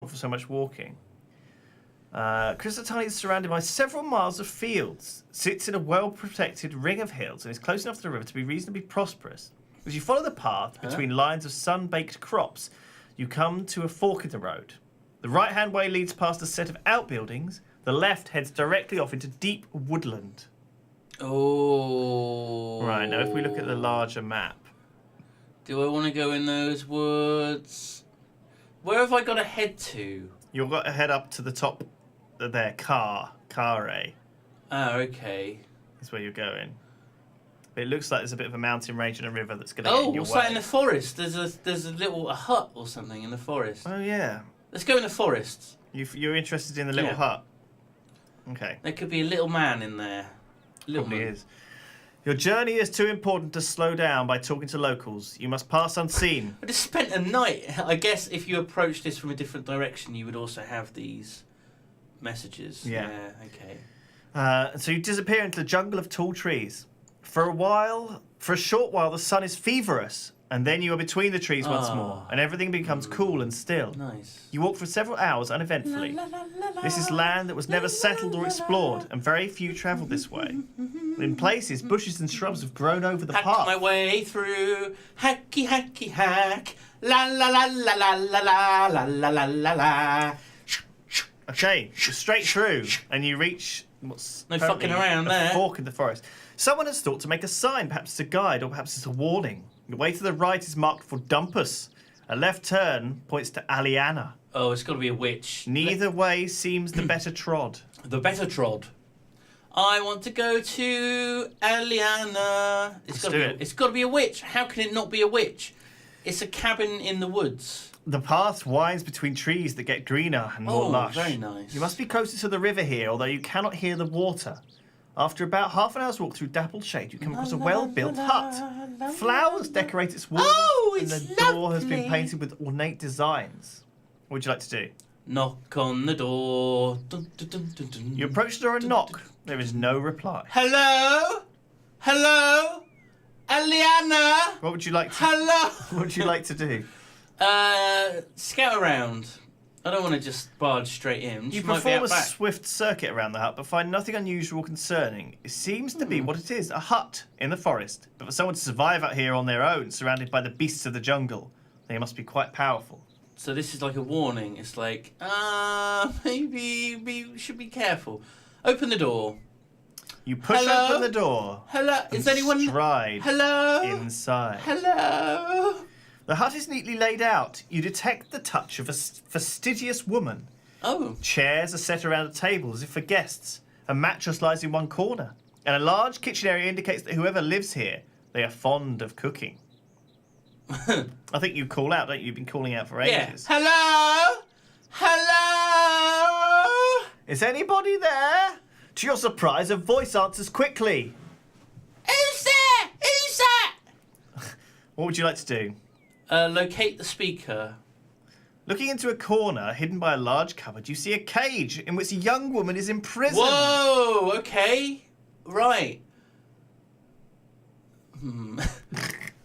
for so much walking. Chrysotile is surrounded by several miles of fields, sits in a well-protected ring of hills, and is close enough to the river to be reasonably prosperous. As you follow the path between lines of sun-baked crops, you come to a fork in the road. The right-hand way leads past a set of outbuildings. The left heads directly off into deep woodland. Oh. Right, now if we look at the larger map. Do I want to go in those woods? Where have I got to head to? You've got to head up to the top of their Kare. Oh, okay. Is where you're going. But it looks like there's a bit of a mountain range and a river that's going to get in your what's way. that in the forest? There's a hut or something in the forest. Oh, yeah. Let's go in the forest. You're interested in the little hut? Okay. There could be a little man in there. Probably is. Your journey is too important to slow down by talking to locals. You must pass unseen. I just spent a night. I guess if you approach this from a different direction, you would also have these messages. Yeah. Okay. So you disappear into the jungle of tall trees. For a short while, the sun is feverish, and then you are between the trees once more, and everything becomes cool and still. Nice. You walk for several hours uneventfully. This is land that was never settled or explored, and very few travel this way. In places, bushes and shrubs have grown over the Hack path. my way through, hacky hacky hack, la la la la la la la la la la la la. Okay, you're straight through, and you reach what's No fucking around a there. fork in the forest. Someone has thought to make a sign, perhaps it's a guide, or perhaps it's a warning. The way to the right is marked for Dumpus. A left turn points to Aliana. Oh, it's got to be a witch. Neither way seems the better trod. The better trod. I want to go to Aliana. It's got to be a witch. How can it not be a witch? It's a cabin in the woods. The path winds between trees that get greener and more lush. Very nice. You must be closer to the river here, although you cannot hear the water. After about half an hour's walk through dappled shade, you come across a well-built hut. Flowers decorate its walls, and the door has been painted with ornate designs. What would you like to do? Knock on the door. Dun, dun, dun, dun, dun. You approach the door and knock. There is no reply. Hello? Hello? Aliana? What would you like to? Hello? What would you like to do? Scout around. I don't want to just barge straight in. You She might be perform out a back. swift circuit around the hut, but find nothing unusual or concerning. It seems to be what it is, a hut in the forest. But for someone to survive out here on their own, surrounded by the beasts of the jungle, they must be quite powerful. So this is like a warning. It's like, maybe we should be careful. Open the door. You push Hello? open the door. Hello? Is anyone... Stride Hello? inside. Hello? The hut is neatly laid out. You detect the touch of a fastidious woman. Oh. Chairs are set around a table as if for guests. A mattress lies in one corner. And a large kitchen area indicates that whoever lives here, they are fond of cooking. I think you call out, don't you? You've been calling out for ages. Yeah. Hello? Hello? Is anybody there? To your surprise, a voice answers quickly. Who's there? Who's that? What would you like to do? Locate the speaker. Looking into a corner hidden by a large cupboard, you see a cage in which a young woman is imprisoned. Whoa, okay. Right.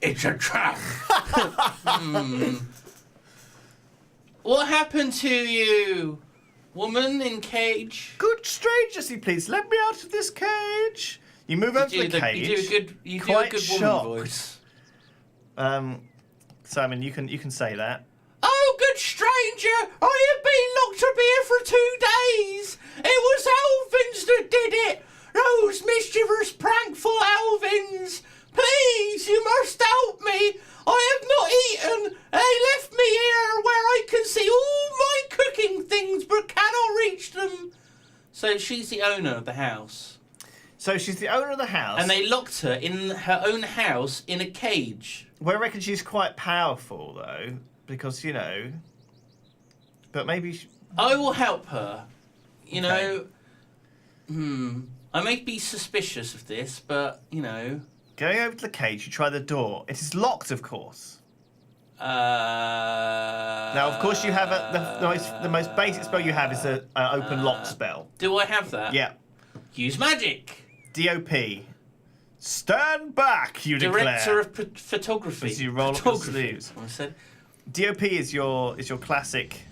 It's a trap. What happened to you? Woman in cage? Good strangers, he please. Let me out of this cage. You move over to the cage. You do a quite good woman shocked. voice. Simon, you can say that. Oh, good stranger, I have been locked up here for 2 days. It was Alvins that did it. Those mischievous, prankful Alvins. Please, you must help me. I have not eaten. They left me here where I can see all my cooking things but cannot reach them. So she's the owner of the house. So she's the owner of the house. And they locked her in her own house in a cage. Well, I reckon she's quite powerful, though, because, you know... But maybe... I will help her. You know... I may be suspicious of this, but, you know... Going over to the cage, you try the door. It is locked, of course. Now, of course, you have the most basic spell you have is an open lock spell. Do I have that? Yeah. Use magic. DOP. Stand back, you Director declare. of photography. As you roll up your sleeves. I said. DOP is your classic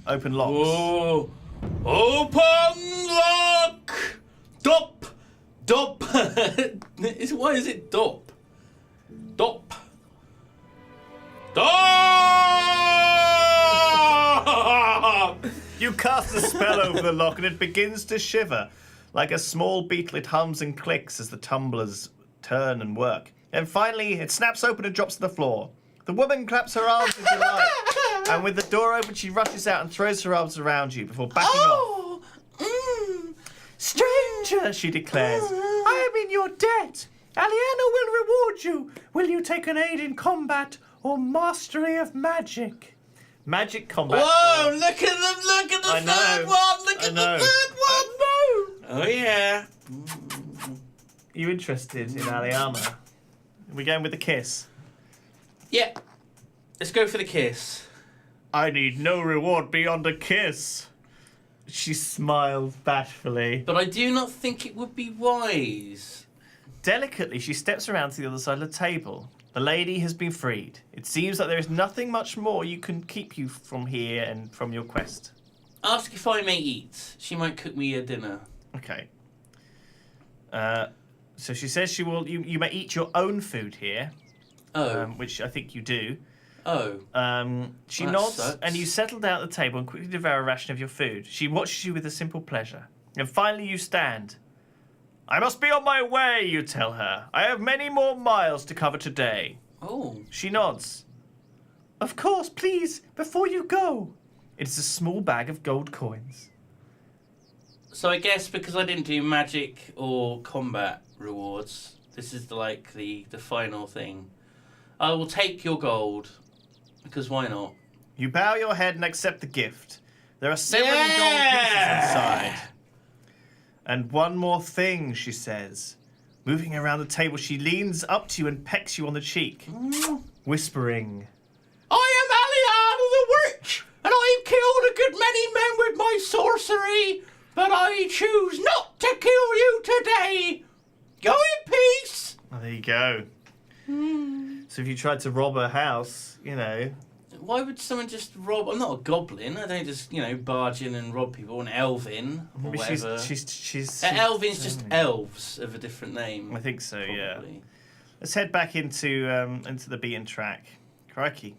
Open locks. Oh, open lock! Dop! Dop! Why is it dop? Dop! Dop! You cast a spell over the lock and it begins to shiver. Like a small beetle, it hums and clicks as the tumblers turn and work. And finally, it snaps open and drops to the floor. The woman claps her arms in delight. And with the door open, she rushes out and throws her arms around you before backing off. Stranger, she declares, I am in your debt. Aliana will reward you. Will you take an aid in combat or mastery of magic? Magic combat. Whoa, look at the I know. third one! Look I at know. the third one! Oh yeah. You interested in Aliana? Are we going with the kiss? Yeah. Let's go for the kiss. I need no reward beyond a kiss. She smiled bashfully. But I do not think it would be wise. Delicately, she steps around to the other side of the table. The lady has been freed. It seems like there is nothing much more you can keep you from here and from your quest. Ask if I may eat. She might cook me a dinner. Okay. So she says she will. You may eat your own food here, Oh. which I think you do. Oh. She That nods, sucks. and you settle down at the table and quickly devour a ration of your food. She watches you with a simple pleasure. And finally you stand. I must be on my way, you tell her. I have many more miles to cover today. Oh. She nods. Of course, please, before you go. It is a small bag of gold coins. So I guess because I didn't do magic or combat rewards, this is the final thing. I will take your gold, because why not? You bow your head and accept the gift. There are several gold pieces Yeah! inside. And one more thing, she says. Moving around the table, she leans up to you and pecks you on the cheek, whispering, I am Aliana the Witch, and I have killed a good many men with my sorcery, but I choose not to kill you today. Go in peace. oh, there you go. So if you tried to rob a house, Why would someone just rob? I'm not a goblin. I don't just, barge in and rob people. An elven or maybe whatever. she's Elven's just elves of a different name. I think so, yeah. probably. Let's head back into the beaten track. Crikey.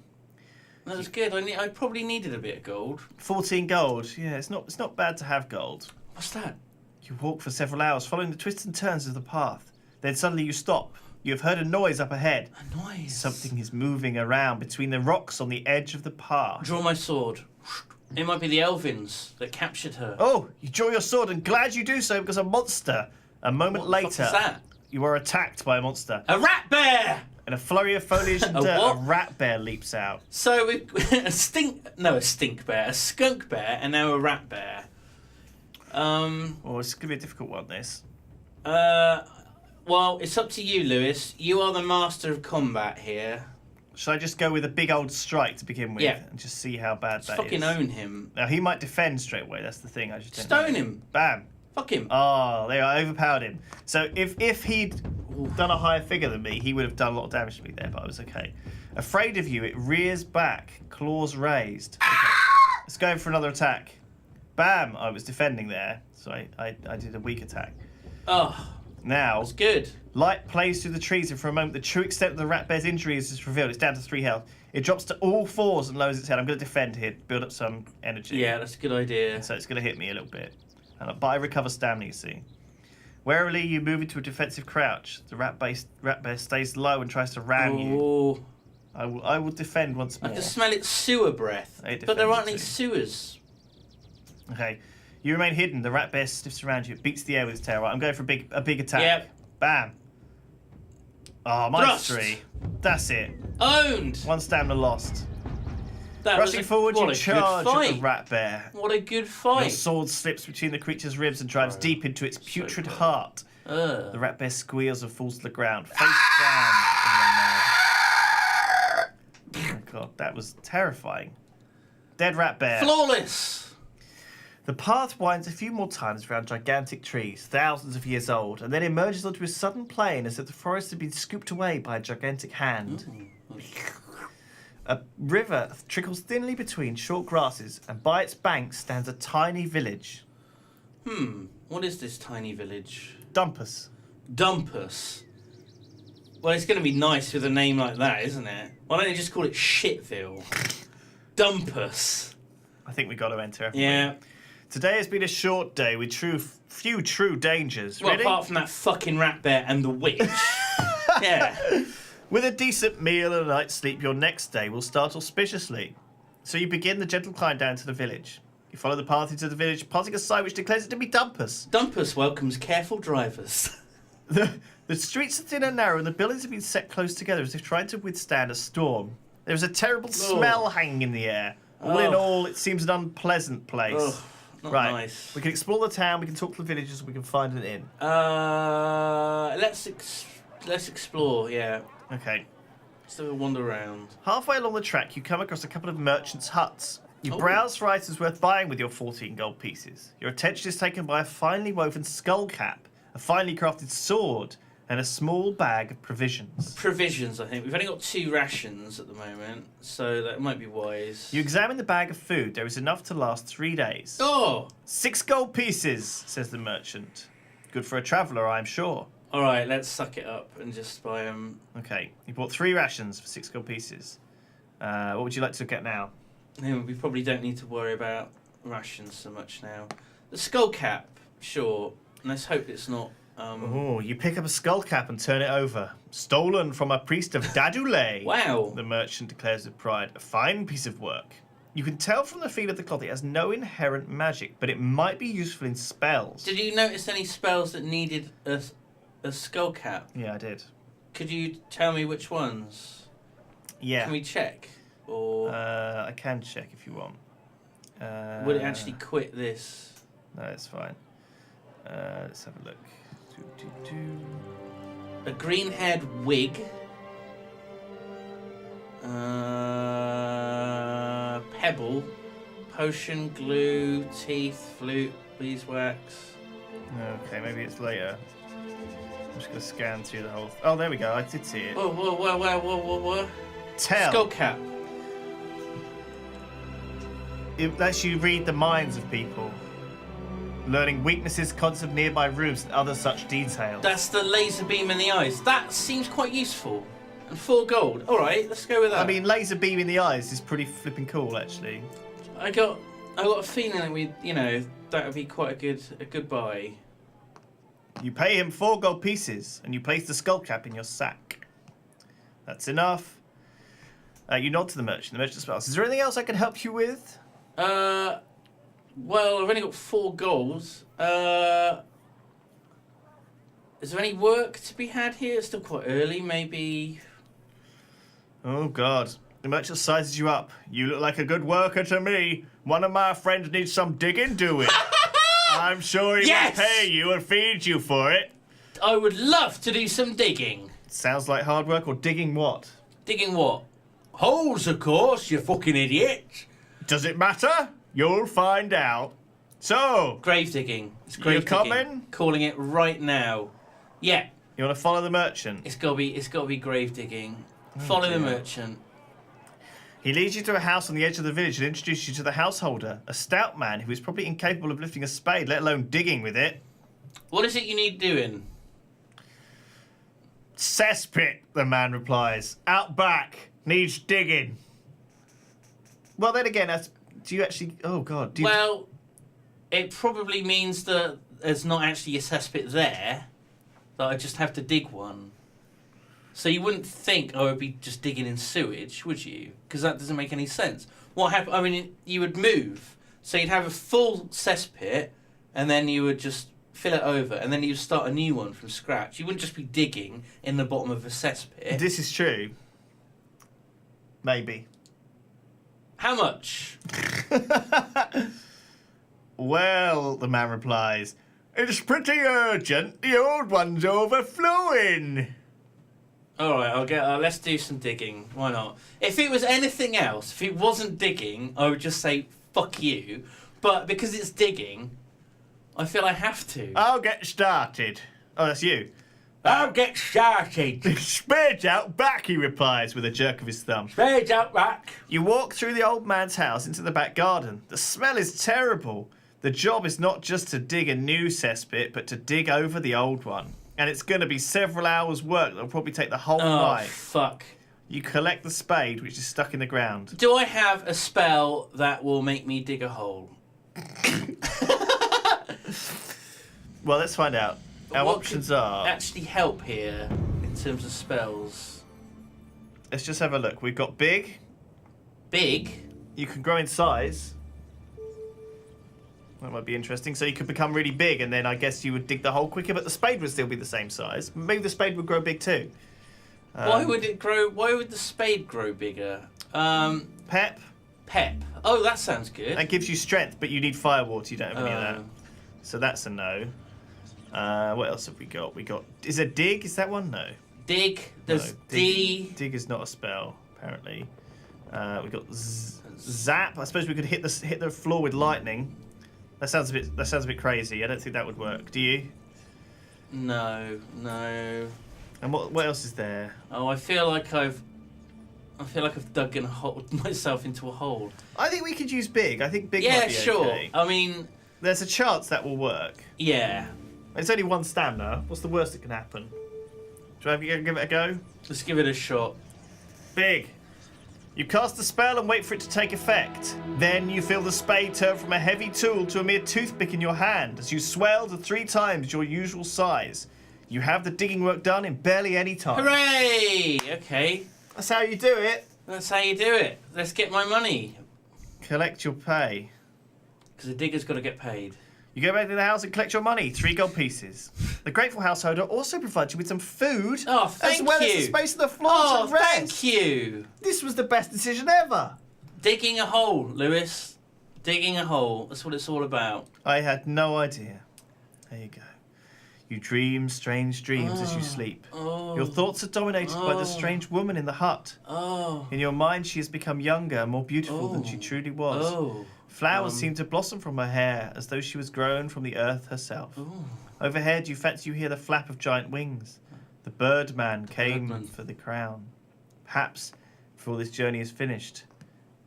That was good. I probably needed a bit of gold. 14 gold. Yeah, it's not bad to have gold. What's that? You walk for several hours, following the twists and turns of the path. Then suddenly you stop. You have heard a noise up ahead. A noise. Something is moving around between the rocks on the edge of the path. Draw my sword. It might be the Elvins that captured her. Oh, you draw your sword, and glad you do so because a monster. A moment What the later, fuck is that? you are attacked by a monster. A rat bear! In a flurry of foliage and A dirt, what? a rat bear leaps out. So a stink bear, a skunk bear, and now a rat bear. Oh, it's going to be a difficult one, this. Well, it's up to you, Lewis. You are the master of combat here. Should I just go with a big old strike to begin with? Yeah. And just see how bad Just that fucking is? own him. Now, he might defend straight away. That's the thing. I just don't Stone know. him. Bam. Fuck him. Oh, there, I overpowered him. So if he'd done a higher figure than me, he would have done a lot of damage to me there, but I was okay. Afraid of you, it rears back, claws raised. Okay. Let's go for another attack. Bam! I was defending there, so I did a weak attack. Oh, Now, that's good. light plays through the trees, and for a moment, the true extent of the rat bear's injury is revealed. It's down to 3 health. It drops to all fours and lowers its head. I'm going to defend here, build up some energy. Yeah, that's a good idea. So it's going to hit me a little bit. But I recover stamina, you see. Warily, you move into a defensive crouch. The rat bear stays low and tries to ram you. Oh, I will defend once I more. can smell its sewer breath. It But there aren't defends any it. sewers. Okay. You remain hidden. The rat bear sniffs around you. It beats the air with its tail. Right, I'm going for a big attack. Yep. Bam. Oh, Thrust. mastery. That's it. Owned. 1 stamina lost. That Rushing forward, what you a charge good at fight. the rat bear. What a good Your fight. sword slips between the creature's ribs and drives deep into its putrid good. heart. The Ugh. rat bear squeals and falls to the ground, face down in the mud. Oh god, that was terrifying. Dead rat bear. Flawless. The path winds a few more times around gigantic trees, thousands of years old, and then emerges onto a sudden plain as if the forest had been scooped away by a gigantic hand. A river trickles thinly between short grasses, and by its banks stands a tiny village. What is this tiny village? Dumpus. Dumpus. Well, it's going to be nice with a name like that, isn't it? Why don't they just call it Shitville? Dumpus. I think we got to enter. haven't we? Yeah. Today has been a short day with few true dangers. Well, Ready? apart from that fucking rat bear and the witch. Yeah. With a decent meal and a night's sleep, your next day will start auspiciously. So you begin the gentle climb down to the village. You follow the party to the village, passing a sign which declares it to be Dumpus. Dumpus welcomes careful drivers. The streets are thin and narrow, and the buildings have been set close together as if trying to withstand a storm. There is a terrible smell hanging in the air. All in all, it seems an unpleasant place. Oh, not right. nice. We can explore the town, we can talk to the villagers, we can find an inn. Let's explore, yeah. Okay. Let's have a wander around. Halfway along the track, you come across a couple of merchants' huts. You browse for items worth buying with your 14 gold pieces. Your attention is taken by a finely woven skull cap, a finely crafted sword, and a small bag of provisions. Provisions, I think. We've only got 2 rations at the moment, so that might be wise. You examine the bag of food. There is enough to last 3 days. Oh! 6 gold pieces, says the merchant. Good for a traveller, I'm sure. Alright, let's suck it up and just buy them. Okay, you bought 3 rations for 6 gold pieces. What would you like to get now? We probably don't need to worry about rations so much now. The skull cap, sure. Let's hope it's not... Oh, you pick up a skull cap and turn it over. Stolen from a priest of Dadule. Wow. The merchant declares with pride. A fine piece of work. You can tell from the feel of the cloth it has no inherent magic, but it might be useful in spells. Did you notice any spells that needed a skull cap? Yeah, I did. Could you tell me which ones? Yeah. Can we check? Or I can check if you want. would it actually quit this? No, it's fine. Let's have a look. A green-haired wig. Pebble. Potion, glue, teeth, flute, beeswax. Okay, maybe it's later. I'm just going to scan through the whole... Oh, there we go. I did see it. Whoa. Tell. Skull cap. It lets you read the minds of people. Learning weaknesses, contents of nearby rooms, and other such details. That's the laser beam in the eyes. That seems quite useful. And 4 gold. Alright, let's go with that. I mean, laser beam in the eyes is pretty flipping cool, actually. I got a feeling that that would be quite a good buy. You pay him 4 gold pieces, and you place the skull cap in your sack. That's enough. You nod to the merchant. The merchant smiles. Is there anything else I can help you with? Well, I've only got 4 golds. Is there any work to be had here? It's still quite early, maybe. Oh, God. The merchant sizes you up. You look like a good worker to me. One of my friends needs some digging doing. I'm sure he will pay you and feed you for it. I would love to do some digging. Sounds like hard work, or digging what? Digging what? Holes, of course, you fucking idiot. Does it matter? You'll find out. So, Grave digging. It's grave you digging. coming? Calling it right now. Yeah, You want to follow the merchant? it's gotta be grave digging. Follow the merchant. He leads you to a house on the edge of the village and introduces you to the householder, a stout man who is probably incapable of lifting a spade, let alone digging with it. What is it you need doing? Cesspit, the man replies. Out back. Needs digging. Well, then again, do you actually... Oh, God. Do you... Well, it probably means that there's not actually a cesspit there, that I just have to dig one. So you wouldn't think I would be just digging in sewage, would you? Because that doesn't make any sense. What happen? I mean, you would move, so you'd have a full cesspit, and then you would just fill it over, and then you'd start a new one from scratch. You wouldn't just be digging in the bottom of a cesspit. This is true. Maybe. How much? Well, the man replies, it's pretty urgent. The old one's overflowing. All right, I'll get. Let's do some digging. Why not? If it was anything else, if it wasn't digging, I would just say fuck you. But because it's digging, I feel I have to. I'll get started. Oh, that's you. I'll get started. Spades out back, he replies with a jerk of his thumb. Spades out back. You walk through the old man's house into the back garden. The smell is terrible. The job is not just to dig a new cesspit, but to dig over the old one. And it's going to be several hours' work. That'll probably take the whole Oh, night. fuck. You collect the spade, which is stuck in the ground. Do I have a spell that will make me dig a hole? Well, let's find out. Our What options could are... actually help here in terms of spells? Let's just have a look. We've got big. Big? You can grow in size. That might be interesting. So you could become really big, and then I guess you would dig the hole quicker, but the spade would still be the same size. Maybe the spade would grow big too. Why would it grow? Why would the spade grow bigger? Pep. Pep. Oh, that sounds good. That gives you strength, but you need firewater. You don't have any of that. Oh. So that's a no. What else have we got? We got... Is it dig? Is that one? No. Dig. There's No, D. Dig is not a spell, apparently. We got zap. I suppose we could hit the floor with lightning. That sounds a bit crazy. I don't think that would work. Do you? No. And what else is there? Oh, I feel like I've dug myself into a hole. I think we could use big. I think big Yeah, might be sure. okay. I mean, There's a chance that will work. yeah. It's only one stamina. What's the worst that can happen? Do I give it a go? Let's give it a shot. Big. You cast the spell and wait for it to take effect. Then you feel the spade turn from a heavy tool to a mere toothpick in your hand as you swell to 3 times your usual size. You have the digging work done in barely any time. Hooray! Okay, That's how you do it. that's how you do it. Let's get my money. Collect your pay. Because the digger's got to get paid. You go back to the house and collect your money, 3 gold pieces. The grateful householder also provides you with some food, Oh, thank as well you. as the space on the floor Oh, to rest. thank you. This was the best decision ever. Digging a hole, Lewis. Digging a hole. That's what it's all about. I had no idea. There you go. You dream strange dreams as you sleep. Oh. Your thoughts are dominated by the strange woman in the hut. Oh. In your mind, she has become younger and more beautiful than she truly was. Oh. Flowers seem to blossom from her hair as though she was grown from the earth herself. Oh. Overhead, you fancy you hear the flap of giant wings. The Birdman came Birdman. for the crown. Perhaps, before this journey is finished,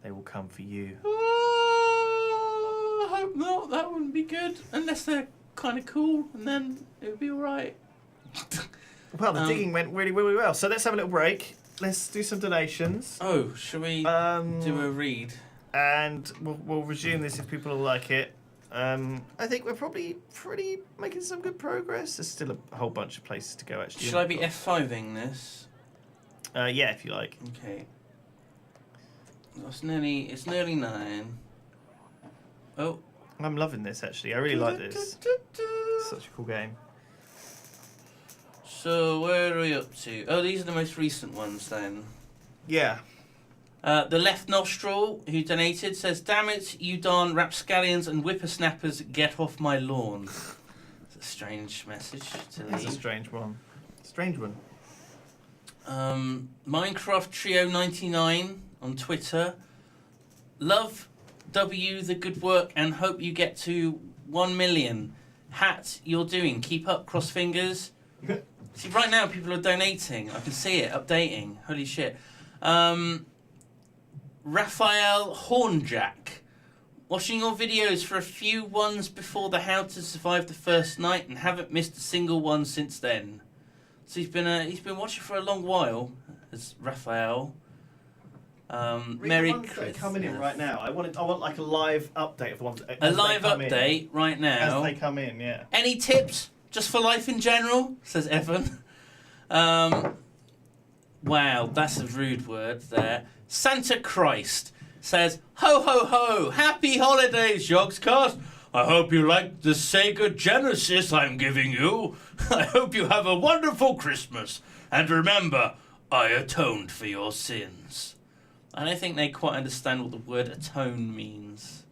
they will come for you. Oh, I hope not. That wouldn't be good. Unless they're kind of cool, and then it would be alright. Well, the digging went really, really well. So let's have a little break. Let's do some donations. Oh, shall we do a read? And we'll resume this if people will like it. I think we're probably making some good progress. There's still a whole bunch of places to go, actually. Should I be F5ing this? Yeah, if you like. Okay. It's nearly 9. Oh. I'm loving this, actually. I really like this. It's such a cool game. So, where are we up to? Oh, these are the most recent ones, then. Yeah. The Left Nostril, who donated, says, "Damn it, you darn rapscallions and whippersnappers, get off my lawn." It's a strange message to That's a leave. strange one. Strange one. Minecraft Trio 99 on Twitter. Love W the good work and hope you get to 1 million. Hat, you're doing. Keep up, cross fingers. See, right now people are donating. I can see it, updating. Holy shit. Raphael Hornjack. Watching your videos for a few ones before the How to Survive the First Night and haven't missed a single one since then. So he's been watching for a long while. As Raphael. Merry Christmas. Coming in right now. I want like a live update of the ones. A live update right now. As they come in, yeah. Any tips just for life in general? Says Evan. Wow, that's a rude word there. Santa Christ says, "Ho ho ho! Happy holidays, Yogscast. I hope you like the Sega Genesis I'm giving you. I hope you have a wonderful Christmas. And remember, I atoned for your sins." I don't think they quite understand what the word atone means.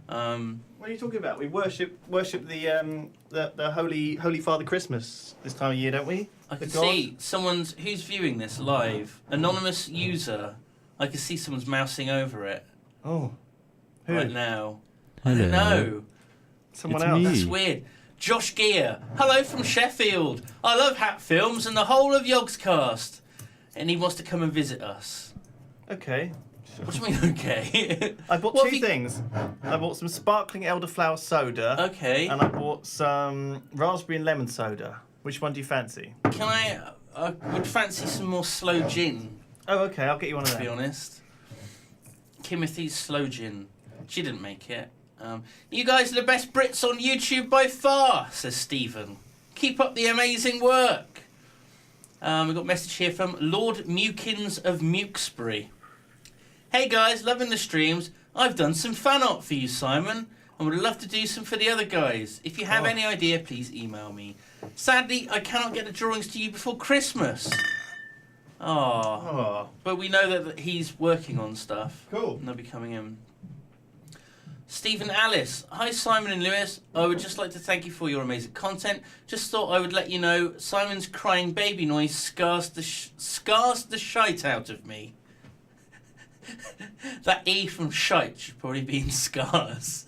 What are you talking about? We worship the Holy Father Christmas this time of year, don't we? I can The God? see someone's who's viewing this live. Anonymous user. I can see someone's mousing over it Oh. Who? right now. Hello. No, Someone It's else. me. that's weird. Josh Gear. Hello from Sheffield. I love Hat Films and the whole of Yogscast. And he wants to come and visit us. Okay. What do you mean, okay? I bought What two have you- things. I bought some sparkling elderflower soda. Okay. And I bought some raspberry and lemon soda. Which one do you fancy? Can I would fancy some more slow gin, Oh, okay. I'll get you one of to be them. honest. Timothy's slow gin. She didn't make it. You guys are the best Brits on YouTube by far, says Stephen. Keep up the amazing work. We've got a message here from Lord Mukins of Mewksbury. Hey guys, loving the streams. I've done some fan art for you, Simon, and would love to do some for the other guys. If you have any idea, please email me. Sadly, I cannot get the drawings to you before Christmas. Oh, But we know that he's working on stuff. cool. And they'll be coming in. Stephen Alice. Hi, Simon and Lewis. I would just like to thank you for your amazing content. Just thought I would let you know Simon's crying baby noise scars the shite out of me. That E from shite should probably be in scars.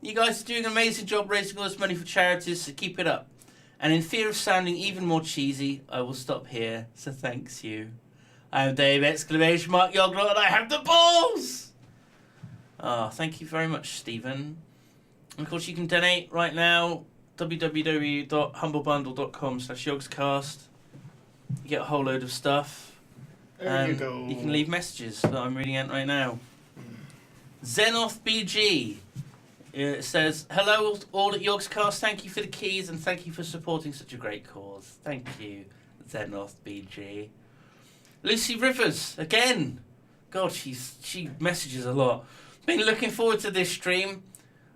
You guys are doing an amazing job raising all this money for charities, so keep it up. And in fear of sounding even more cheesy, I will stop here, so thanks you. I'm Dave exclamation mark Yogurt and I have the balls! Thank you very much, Stephen. And of course you can donate right now, www.humblebundle.com/yogscast. You get a whole load of stuff. There you go. You can leave messages that I'm reading out right now. Zenoth BG. It says, hello all at Yogscast, thank you for the keys and thank you for supporting such a great cause. Thank you, Zenoth BG. Lucy Rivers, again. God, she messages a lot. Been looking forward to this stream.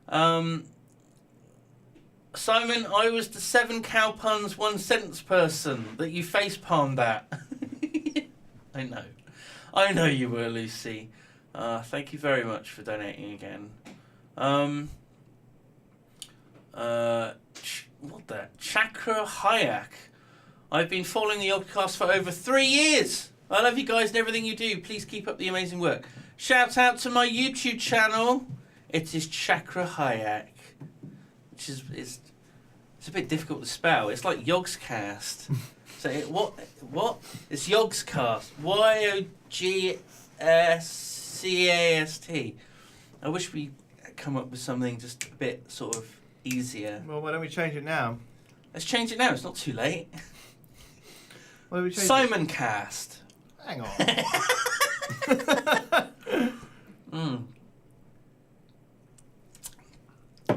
Simon, I was the 7 cow puns 1 sentence person that you face palmed at. I know you were, Lucy. Thank you very much for donating again. What the? Chakra Hayak. I've been following the Yogscast for over 3 years. I love you guys and everything you do. Please keep up the amazing work. Shout out to my YouTube channel. It is Chakra Hayak, which is it's a bit difficult to spell. It's like Yogscast. So what? It's Yogscast. YOGSCAST. I wish we had come up with something just a bit sort of easier. Well, why don't we change it now? Let's change it now. It's not too late. Why don't we change Simon Cast. it? Hang on.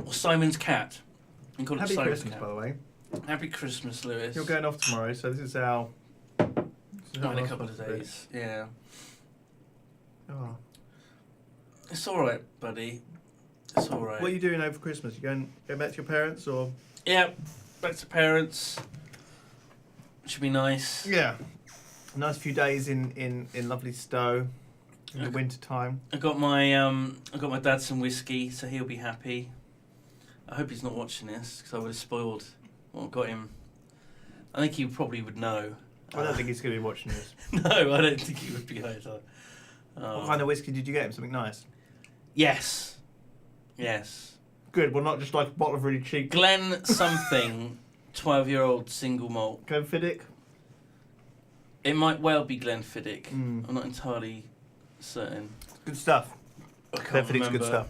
Or Simon's Cat. You can call it Happy Simon's Christmas, Cat. by the way. Happy Christmas, Lewis. You're going off tomorrow, so this is our... In a couple of days. Yeah. Oh. It's alright, buddy. It's alright. What are you doing over Christmas? You going back to your parents, or...? Yeah, back to parents. Should be nice. Yeah. A nice few days in lovely Stowe in the winter time. I got my dad some whiskey, so he'll be happy. I hope he's not watching this because I would have spoiled what got him. I think he probably would know. I don't think he's going to be watching this. No, I don't think he would be either. What kind of whiskey did you get him? Something nice? Yes. Yes. Good, well not just like a bottle of really cheap... Glen something, 12-year-old single malt. Glenfiddich? It might well be Glenfiddich. Mm. I'm not entirely certain. Good stuff. I can't Glenfiddich's good remember. stuff.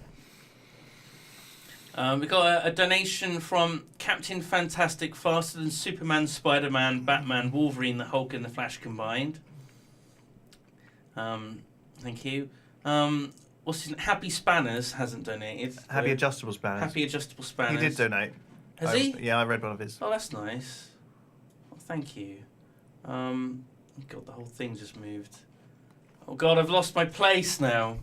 We got a donation from Captain Fantastic, faster than Superman, Spider-Man, Batman, Wolverine, the Hulk, and the Flash combined. Thank you. What's his name? Happy Spanners hasn't donated. Happy Adjustable Spanners. Happy Adjustable Spanners. He did donate. Has he? Yeah, I read one of his. Oh, that's nice. Well, thank you. God, the whole thing just moved. Oh God, I've lost my place now.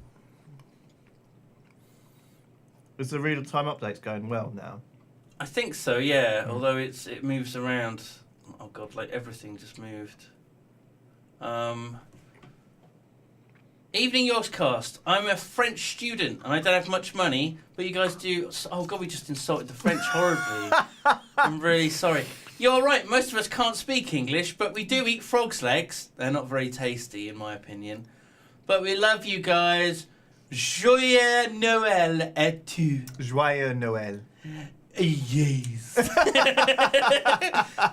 Is the real-time updates going well now? I think so, yeah. Although it moves around. Oh God, like everything just moved. Evening Yogscast. I'm a French student and I don't have much money, but you guys do. Oh God, we just insulted the French horribly. I'm really sorry. You're right. Most of us can't speak English, but we do eat frogs' legs. They're not very tasty, in my opinion. But we love you guys. Joyeux Noël à tous. Joyeux Noël. Yes.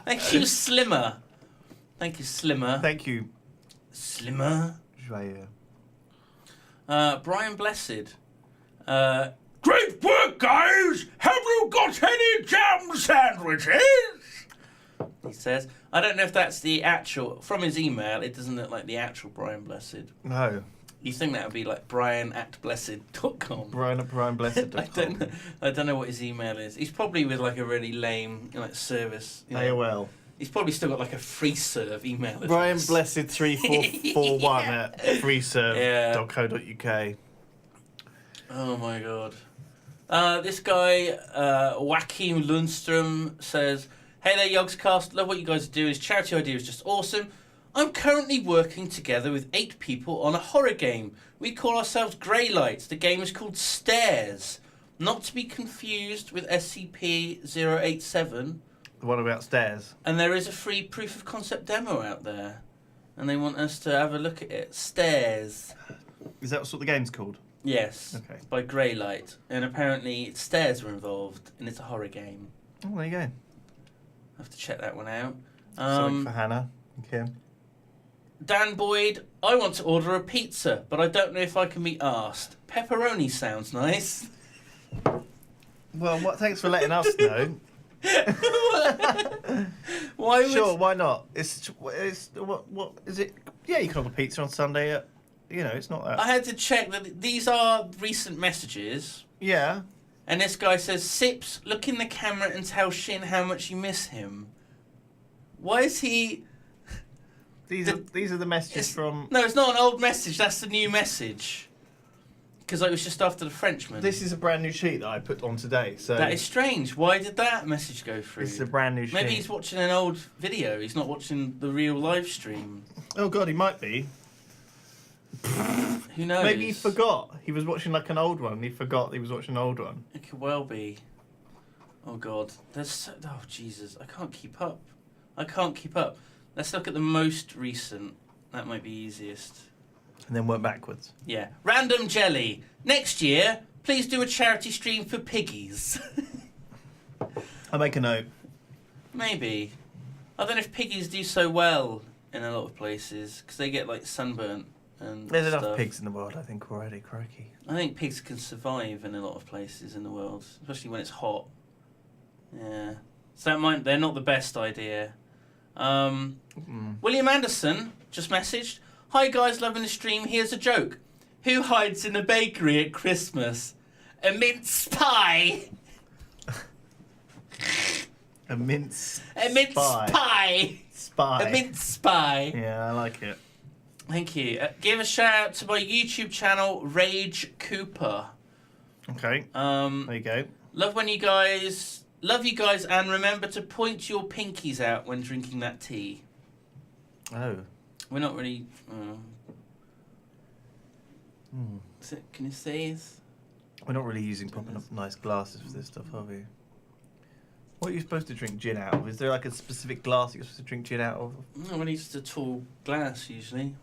Thank you, Slimmer. Thank you, Slimmer. Thank you, Slimmer. Joyeux. Brian Blessed. Great work, guys! Have you got any jam sandwiches? He says, I don't know if that's the actual. From his email, it doesn't look like the actual Brian Blessed. No, You think that would be like brian@blessed.com. Brian at brianblessed.com. I don't know what his email is. He's probably with like a really lame service. You know. AOL. He's probably still got like a free serve email address. Brian Blessed 3441 at freeserve.co.uk. Oh my god. This guy, Joachim Lundström, says, hey there, Yogscast. Love what you guys do. His charity idea is just awesome. I'm currently working together with 8 people on a horror game. We call ourselves Greylights. The game is called Stairs. Not to be confused with SCP-087. The one about stairs. And there is a free proof of concept demo out there. And they want us to have a look at it. Stairs. Is that what the game's called? Yes. Okay. It's by Greylight. And apparently stairs were involved. And it's a horror game. Oh, there you go. I have to check that one out. Something for Hannah and Kim. Dan Boyd, I want to order a pizza, but I don't know if I can be asked. Pepperoni sounds nice. Well, thanks for letting us know. Why would... Sure, why not? It's what is it? Yeah, you can order pizza on Sunday. It's not that. I had to check that these are recent messages. Yeah. And this guy says, Sips, look in the camera and tell Shin how much you miss him. Why is he... These are the messages from. No, it's not an old message. That's the new message. Because it was just after the Frenchman. This is a brand new sheet that I put on today. So That is strange. Why did that message go through? This is a brand new sheet. Maybe he's watching an old video. He's not watching the real live stream. Oh God, he might be. Who knows? Maybe he forgot. He was watching like an old one. And he forgot he was watching an old one. It could well be. Oh God, oh Jesus, I can't keep up. Let's look at the most recent. That might be easiest. And then work backwards. Yeah. Random Jelly. Next year, please do a charity stream for piggies. I'll make a note. Maybe. I don't know if piggies do so well in a lot of places because they get like sunburnt and There's stuff. enough pigs in the world, I think, already. Crikey. I think pigs can survive in a lot of places in the world, especially when it's hot. Yeah. So they're not the best idea. William Anderson just messaged, hi guys, loving the stream, here's a joke. Who hides in a bakery at Christmas? A mince pie! A mince. A mince pie! Spy. A mince pie! Yeah, I like it. Thank you. Give a shout out to my YouTube channel, Rage Cooper. Okay. There you go. Love you guys, and remember to point your pinkies out when drinking that tea. Oh. We're not really... Can you see it? We're not really using proper nice glasses for this stuff, are we? What are you supposed to drink gin out of? Is there like a specific glass you're supposed to drink gin out of? No, we need just a tall glass usually.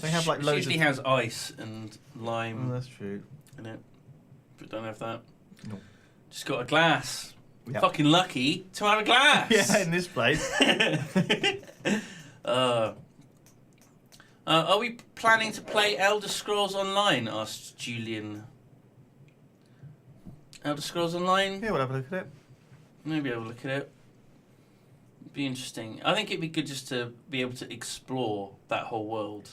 They have like It loads usually of. has ice and lime Oh, that's true. in it. But don't have that. No. Just got a glass. Yep. Fucking lucky to have a glass. Yeah, in this place. Are we planning to play Elder Scrolls Online? Asked Julian. Elder Scrolls Online? Yeah, we'll have a look at it. Maybe have a look at it. Be interesting. I think it'd be good just to be able to explore that whole world.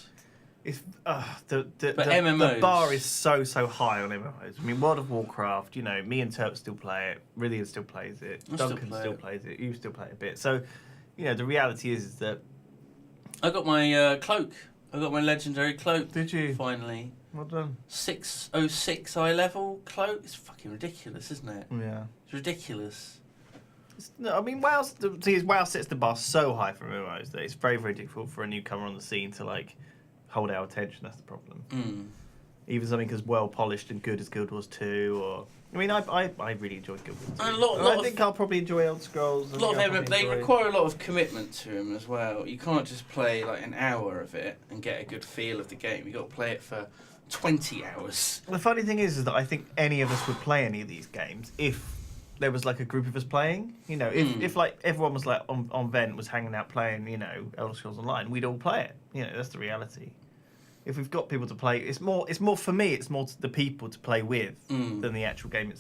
It's the MMOs. bar is so high on MMOs. I mean, World of Warcraft. Me and Terp still play it. Rillian still plays it. Duncan still plays it. You still play it a bit. So, the reality is that. I got my cloak. I got my legendary cloak. Did you? Finally. Well done. 606 eye level cloak. It's fucking ridiculous, isn't it? Yeah. It's ridiculous. No, I mean, WoW sets the bar so high for MMOs that it's very, very difficult for a newcomer on the scene to hold our attention. That's the problem. Even something as well polished and good as Guild Wars 2, or I really enjoyed Guild Wars 2. And I think I'll probably enjoy Elder Scrolls. They require a lot of commitment to them as well. You can't just play like an hour of it and get a good feel of the game. You got to play it for 20 hours. The funny thing is that I think any of us would play any of these games if there was like a group of us playing. You know, if like everyone was like on Vent was hanging out playing, you know, Elder Scrolls Online, we'd all play it. You know, that's the reality. If we've got people to play, it's more for me. It's more the people to play with than the actual game itself.